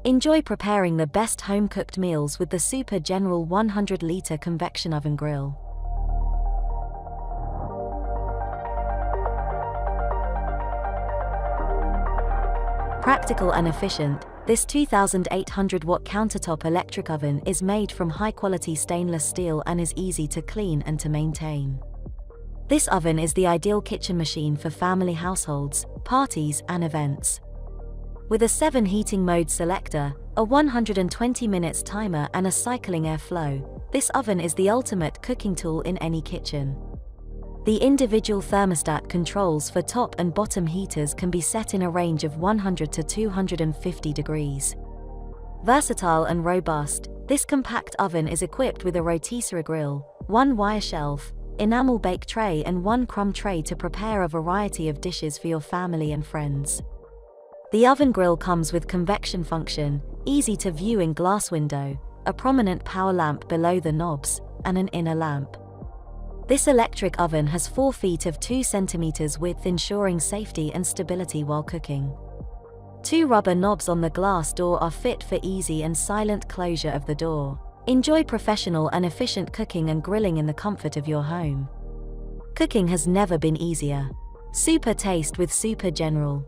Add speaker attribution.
Speaker 1: Enjoy preparing the best home-cooked meals with the Super General 100-liter convection oven grill. Practical and efficient, this 2,800-watt countertop electric oven is made from high-quality stainless steel and is easy to clean and to maintain. This oven is the ideal kitchen machine for family households, parties, and events. With a 7 heating mode selector, a 120 minutes timer and a cycling airflow, this oven is the ultimate cooking tool in any kitchen. The individual thermostat controls for top and bottom heaters can be set in a range of 100 to 250 degrees. Versatile and robust, this compact oven is equipped with a rotisserie grill, 1 wire shelf, enamel bake tray and 1 crumb tray to prepare a variety of dishes for your family and friends. The oven grill comes with convection function, easy-to-viewing glass window, a prominent power lamp below the knobs, and an inner lamp. This electric oven has 4 feet of 2 centimeters width, ensuring safety and stability while cooking. 2 rubber knobs on the glass door are fit for easy and silent closure of the door. Enjoy professional and efficient cooking and grilling in the comfort of your home. Cooking has never been easier. Super taste with Super General.